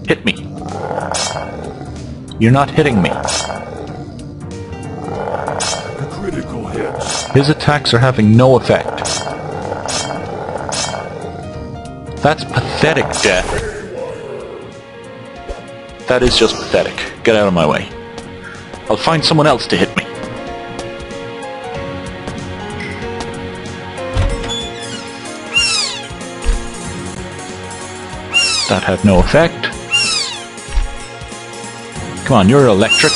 Hit me. You're not hitting me. Critical hit. His attacks are having no effect. That's pathetic, Death. That is just pathetic. Get out of my way. I'll find someone else to hit me. That had no effect. Come on, you're electric.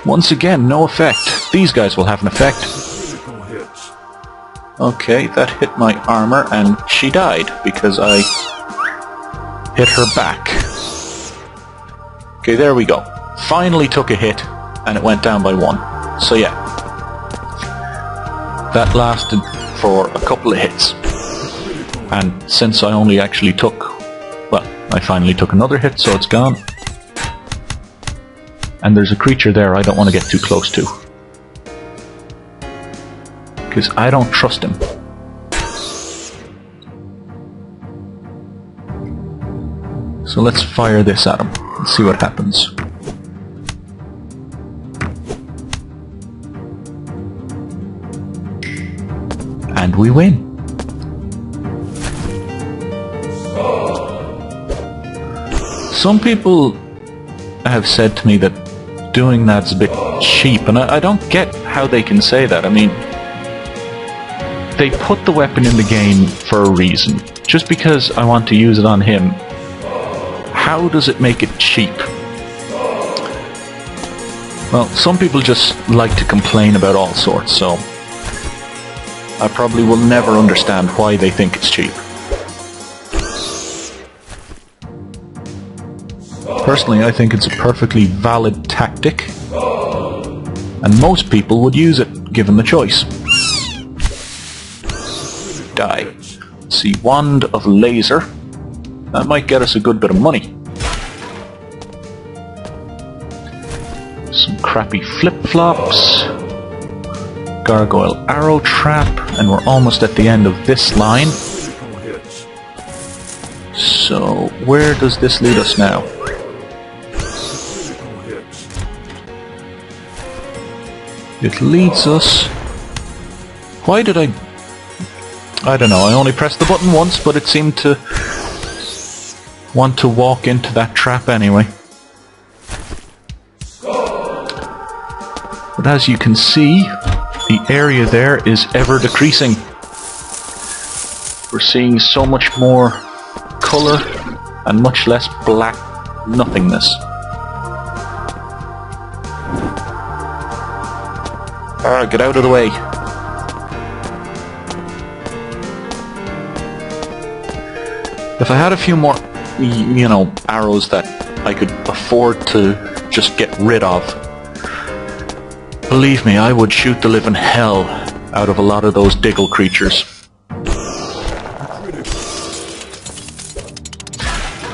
Once again, no effect. These guys will have an effect. Okay, that hit my armor and she died because I hit her back. Okay, there we go. Finally took a hit and it went down by 1. So yeah. That lasted for a couple of hits. And since I only actually took... well, I finally took another hit, so it's gone. And there's a creature there I don't want to get too close to. Because I don't trust him. So let's fire this at him and see what happens. And we win. Some people have said to me that doing that's a bit cheap, and I don't get how they can say that. I mean, they put the weapon in the game for a reason. Just because I want to use it on him, how does it make it cheap? Well, some people just like to complain about all sorts, so I probably will never understand why they think it's cheap. Personally, I think it's a perfectly valid tactic, and most people would use it, given the choice. Die. Let's see, Wand of Laser. That might get us a good bit of money. Some crappy flip-flops. Gargoyle Arrow Trap, and we're almost at the end of this line. So, where does this lead us now? It leads us... Why did I don't know, I only pressed the button once, but it seemed to want to walk into that trap anyway. But as you can see, the area there is ever decreasing. We're seeing so much more colour and much less black nothingness. Ah, get out of the way. If I had a few more, you know, arrows that I could afford to just get rid of, believe me, I would shoot the living hell out of a lot of those Diggle creatures.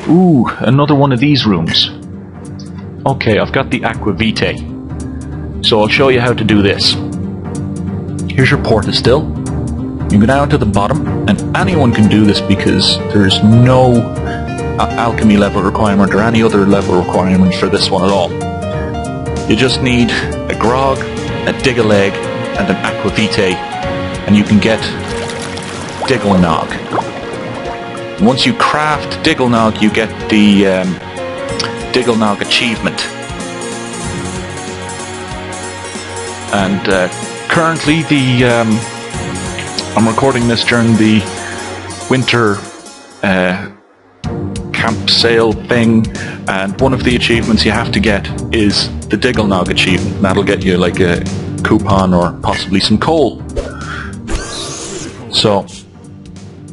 Ooh, another one of these rooms. Okay, I've got the Aqua Vitae. So I'll show you how to do this. Here's your portastill. You go down to the bottom, and anyone can do this because there's no alchemy level requirement or any other level requirement for this one at all. You just need a grog, a Diggle egg, and an Aqua Vitae, and you can get Diggle Nog. Once you craft Diggle Nog, you get the Diggle Nog achievement. And currently I'm recording this during the winter camp sale thing, and one of the achievements you have to get is the Diggle Nog achievement. That'll get you like a coupon or possibly some coal. So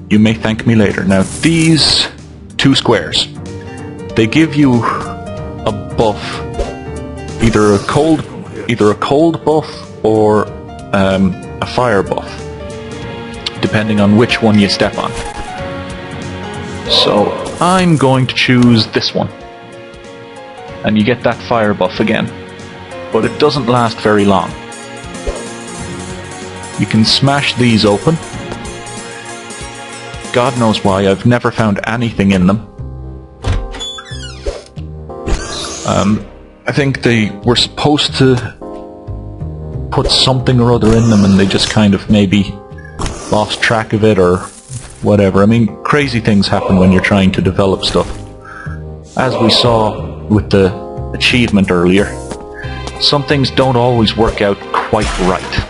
you may thank me later. Now these two squares, they give you a buff, either a cold buff or a fire buff, depending on which one you step on. So I'm going to choose this one, and you get that fire buff again, but it doesn't last very long. You can smash these open, God knows why, I've never found anything in them. I think they were supposed to put something or other in them and they just kind of maybe lost track of it or whatever. I mean, crazy things happen when you're trying to develop stuff. As we saw with the achievement earlier, some things don't always work out quite right.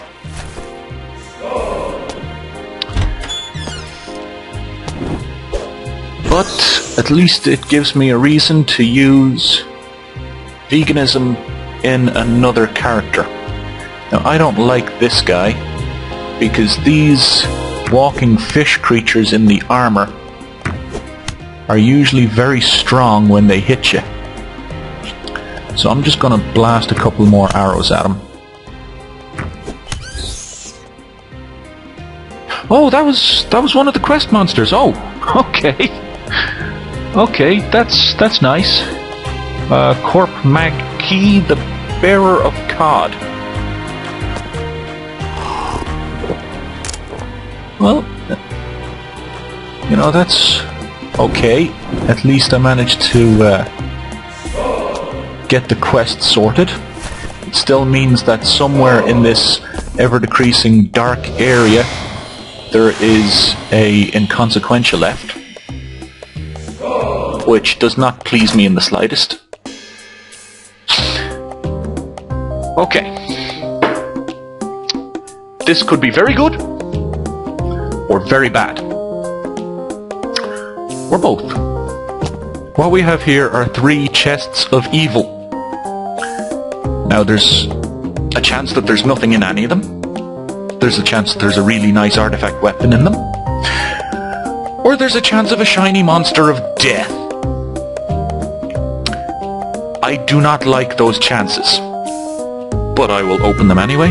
But at least it gives me a reason to use veganism in another character. Now, I don't like this guy because these walking fish creatures in the armor are usually very strong when they hit you. So I'm just gonna blast a couple more arrows at him. Oh, that was one of the quest monsters. Oh, okay. Okay, that's nice. Corp Magkey, the bearer of cod. Well, you know, that's okay. At least I managed to get the quest sorted. It still means that somewhere in this ever-decreasing dark area there is a inconsequential left, which does not please me in the slightest. Okay. This could be very good or very bad. Or both. What we have here are 3 chests of evil. Now there's a chance that there's nothing in any of them. There's a chance that there's a really nice artifact weapon in them. Or there's a chance of a shiny monster of death. I do not like those chances. But I will open them anyway.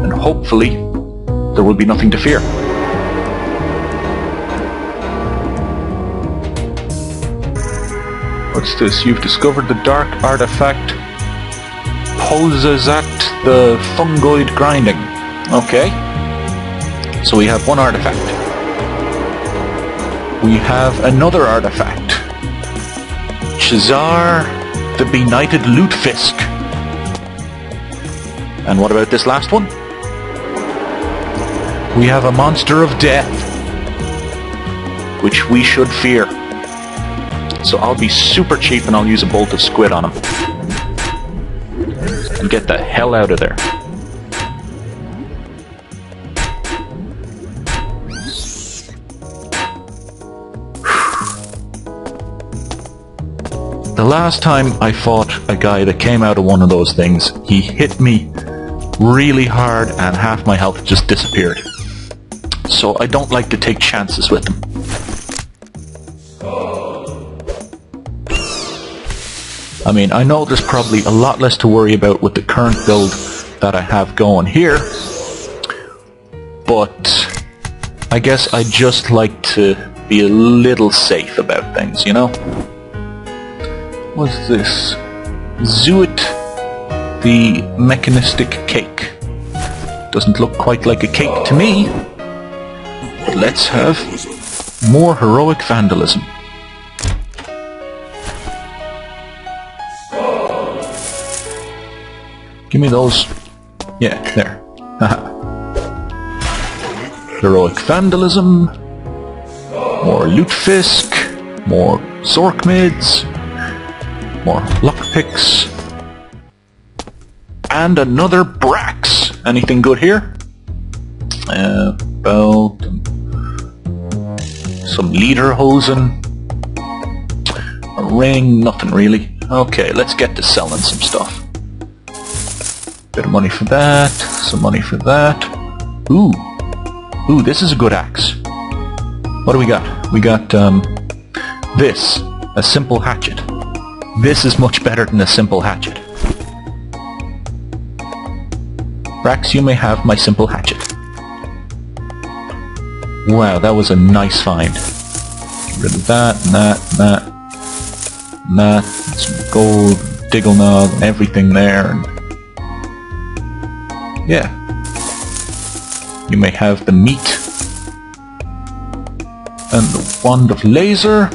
And hopefully there will be nothing to fear. What's this? You've discovered the dark artifact poses at the fungoid grinding. Okay. So we have one artifact. We have another artifact. Shazar the Benighted Lutefisk. And what about this last one? We have a monster of death, which we should fear. So I'll be super cheap and I'll use a bolt of squid on him. And get the hell out of there. The last time I fought a guy that came out of one of those things, he hit me really hard and half my health just disappeared. So I don't like to take chances with them. I mean, I know there's probably a lot less to worry about with the current build that I have going here, but I guess I just like to be a little safe about things, you know? What's this? Zuit the Mechanistic Cake. Doesn't look quite like a cake to me. But let's have more heroic vandalism. Give me those. Yeah, there. Heroic vandalism. More lutefisk. More zorkmids. More lockpicks. And another Brax. Anything good here? Belt. Some lederhosen. A ring. Nothing really. Okay, let's get to selling some stuff. Bit of money for that, some money for that. Ooh, this is a good axe. What do we got? We got this, a simple hatchet. This is much better than a simple hatchet. Brax, you may have my simple hatchet. Wow, that was a nice find. Get rid of that, and that, and that. Some gold, Diggle nog, and everything there. And yeah. You may have the meat. And the wand of laser.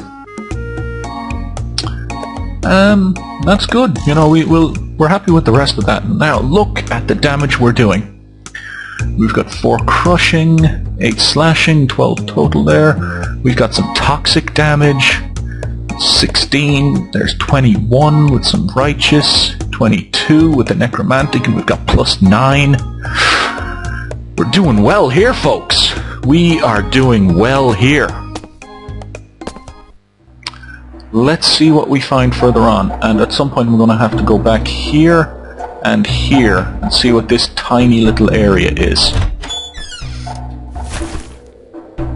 That's good. You know, we're happy with the rest of that. Now look at the damage we're doing. We've got 4 crushing, 8 slashing, 12 total there. We've got some toxic damage. 16. There's 21 with some righteous. 22 with the necromantic, and we've got +9. We're doing well here, folks. We are doing well here. Let's see what we find further on, and at some point we're going to have to go back here and see what this tiny little area is.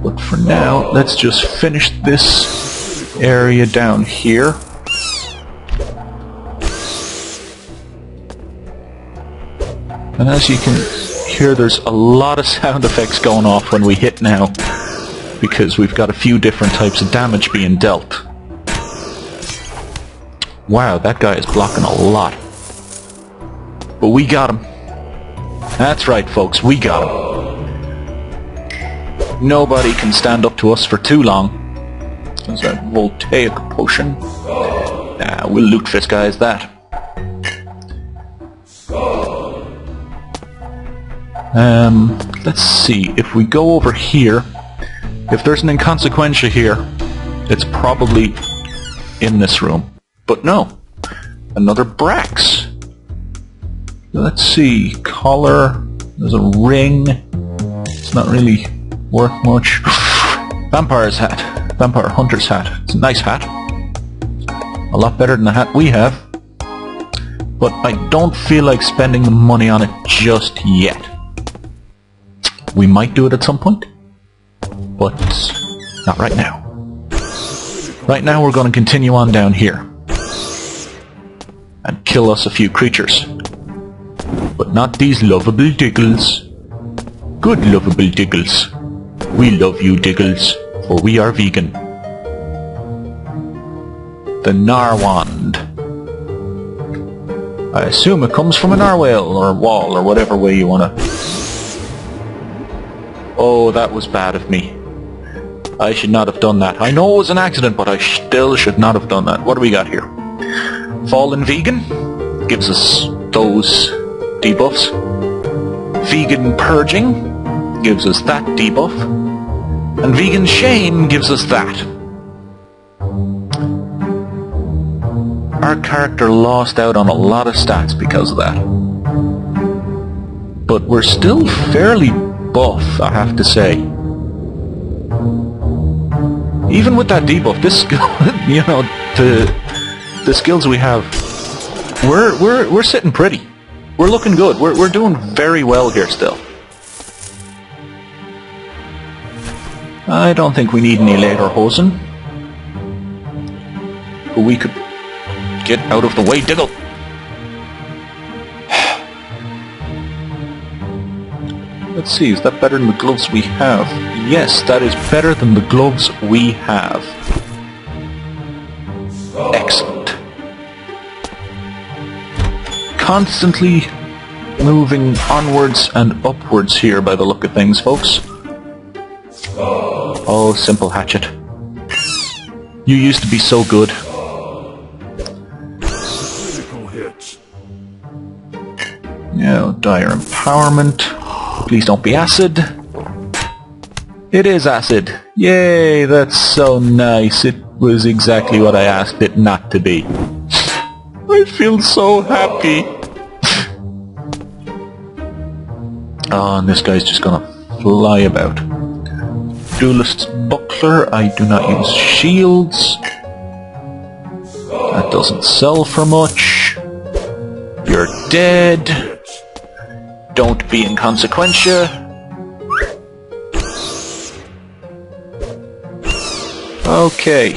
But for now, let's just finish this area down here. And as you can hear, there's a lot of sound effects going off when we hit now, because we've got a few different types of damage being dealt. Wow, that guy is blocking a lot. But we got him. That's right, folks, we got him. Nobody can stand up to us for too long. There's that voltaic potion. We'll loot this guy as that. Let's see, if we go over here, if there's an inconsequentia here, it's probably in this room. But no, another Brax. Let's see, collar, there's a ring, it's not really worth much. Vampire's hat, vampire hunter's hat, it's a nice hat. A lot better than the hat we have. But I don't feel like spending the money on it just yet. We might do it at some point, but not right now. Right now we're going to continue on down here and kill us a few creatures. But not these lovable Diggles. Good lovable Diggles. We love you, Diggles, for we are vegan. The Narwand. I assume it comes from a narwhal or wall or whatever way you wanna... Oh, that was bad of me. I should not have done that. I know it was an accident, but I still should not have done that. What do we got here? Fallen Vegan gives us those debuffs. Vegan Purging gives us that debuff. And Vegan Shame gives us that. Our character lost out on a lot of stats because of that. But we're still fairly buff, I have to say. Even with that debuff, this skill, you know, the skills we have, we're sitting pretty. We're looking good. We're doing very well here still. I don't think we need any Lederhosen. But we could get out of the way, Diggle. Let's see, is that better than the gloves we have? Yes, that is better than the gloves we have. Excellent. Constantly moving onwards and upwards here by the look of things, folks. Oh, simple hatchet. You used to be so good. Critical hits. Yeah, dire empowerment. Please don't be acid. It is acid. Yay, that's so nice. It was exactly what I asked it not to be. I feel so happy. Oh, and this guy's just gonna fly about. Duelist's Buckler. I do not use shields. That doesn't sell for much. You're dead. Don't be inconsequentia. Okay.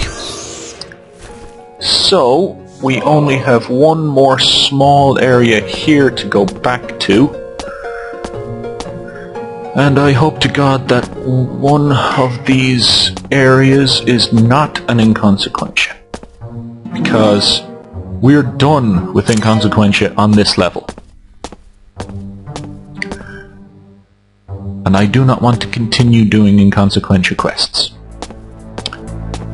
So, we only have one more small area here to go back to. And I hope to God that one of these areas is not an inconsequentia. Because we're done with inconsequentia on this level. And I do not want to continue doing inconsequential quests.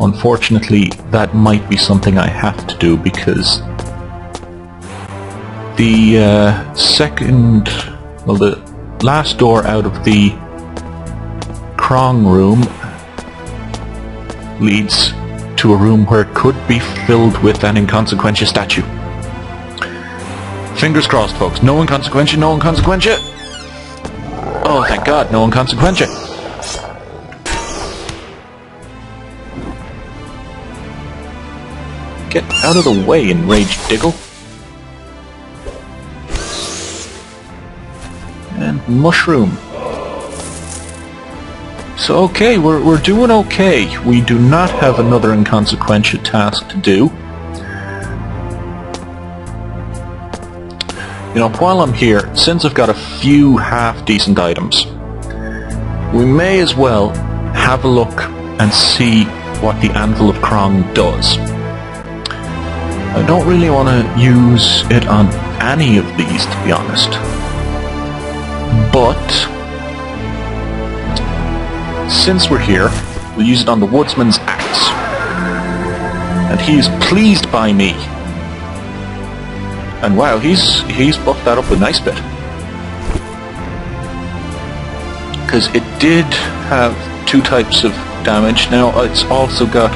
Unfortunately, that might be something I have to do because the the last door out of the Krong room leads to a room where it could be filled with an inconsequentia statue. Fingers crossed, folks. No inconsequentia, no inconsequentia. Oh, thank God, no inconsequentia. Get out of the way, enraged Diggle. And mushroom. So okay, we're doing okay. We do not have another inconsequential task to do. You know, while I'm here, since I've got a few half-decent items, we may as well have a look and see what the Anvil of Krong does. I don't really want to use it on any of these, to be honest. But since we're here, we'll use it on the Woodsman's axe. And he is pleased by me. And wow, he's buffed that up a nice bit. Because it did have 2 types of damage. Now it's also got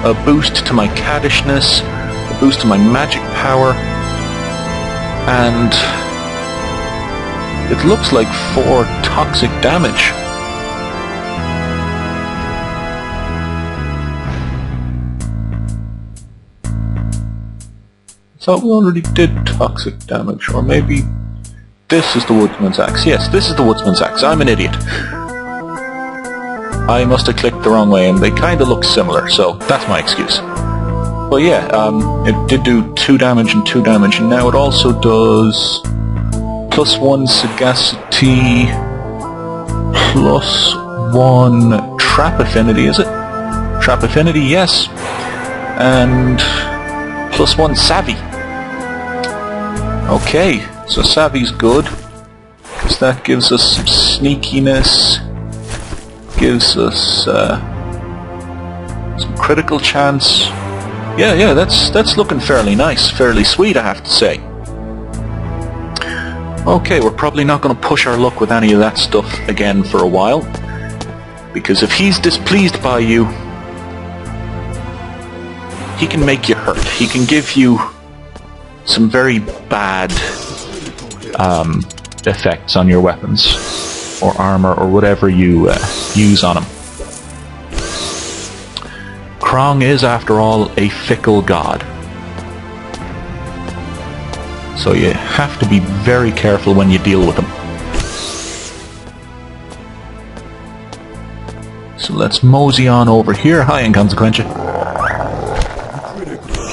a boost to my caddishness, a boost to my magic power, and it looks like 4 toxic damage. I thought we already did toxic damage, or maybe this is the Woodsman's axe. Yes, this is the Woodsman's axe. I'm an idiot. I must have clicked the wrong way, and they kind of look similar, so that's my excuse. But yeah, it did do 2 damage and 2 damage, and now it also does +1 sagacity, +1 trap affinity, is it? Trap affinity, yes. And +1 savvy. Okay, so savvy's good, because that gives us some sneakiness, gives us some critical chance. Yeah, that's looking fairly nice, fairly sweet, I have to say. Okay, we're probably not going to push our luck with any of that stuff again for a while, because if he's displeased by you, he can make you hurt. He can give you some very bad effects on your weapons or armor or whatever you use on him. Krong is, after all, a fickle god. So you have to be very careful when you deal with him. So let's mosey on over here. Hi, Inconsequentia.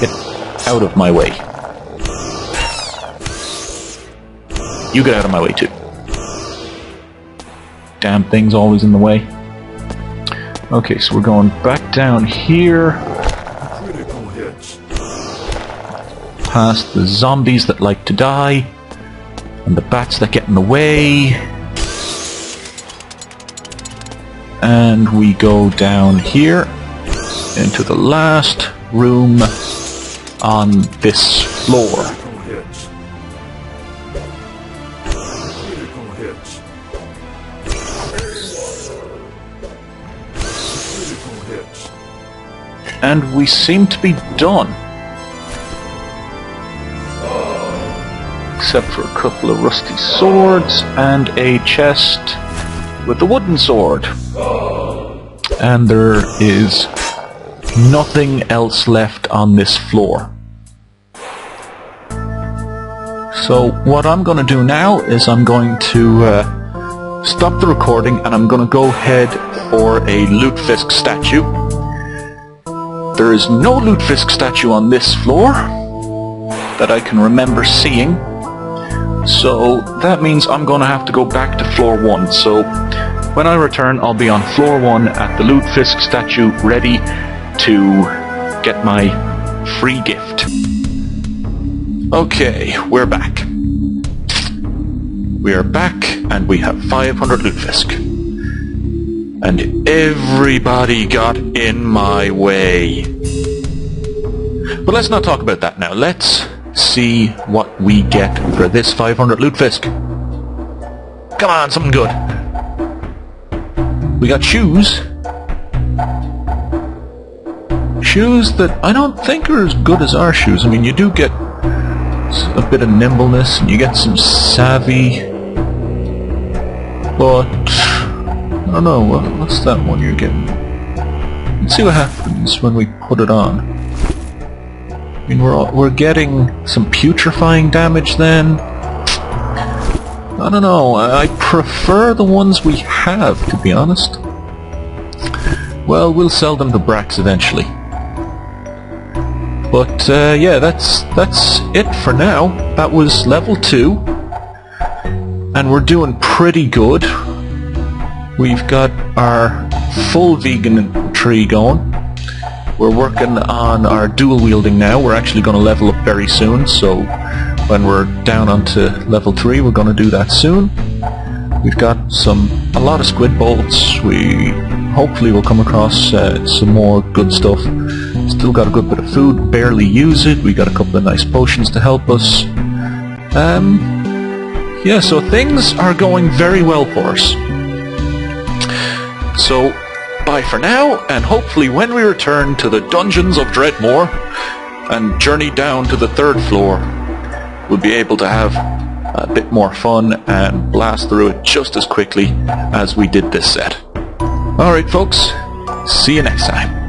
Get out of my way. You get out of my way too. Damn thing's always in the way. Okay, so we're going back down here. Past the zombies that like to die. And the bats that get in the way. And we go down here into the last room on this floor. And we seem to be done. Except for a couple of rusty swords and a chest with a wooden sword. And there is nothing else left on this floor. So what I'm going to do now is I'm going to stop the recording and I'm going to go head for a Lutefisk statue. There is no Lutefisk statue on this floor that I can remember seeing, so that means I'm going to have to go back to floor 1. So when I return, I'll be on floor 1 at the Lutefisk statue, ready to get my free gift. Okay, we're back. We are back, and we have 500 Lutefisk. and everybody got in my way. But let's not talk about that now. Let's see what we get for this 500 lutefisk. Come on, something good. We got shoes. Shoes that I don't think are as good as our shoes. I mean, you do get a bit of nimbleness and you get some savvy. But I don't know, what's that one you're getting? Let's see what happens when we put it on. I mean, we're getting some putrefying damage then. I don't know, I prefer the ones we have, to be honest. Well, we'll sell them to Brax eventually. But yeah, that's it for now. That was level 2. And we're doing pretty good. We've got our full vegan tree going. We're working on our dual wielding now. We're actually going to level up very soon, so when we're down onto level 3 we're going to do that soon. We've got a lot of squid bolts. We hopefully will come across some more good stuff. Still got a good bit of food, barely use it. We got a couple of nice potions to help us. Yeah, so things are going very well for us. So, bye for now, and hopefully when we return to the dungeons of Dredmor and journey down to the 3rd floor, we'll be able to have a bit more fun and blast through it just as quickly as we did this set. Alright folks, see you next time.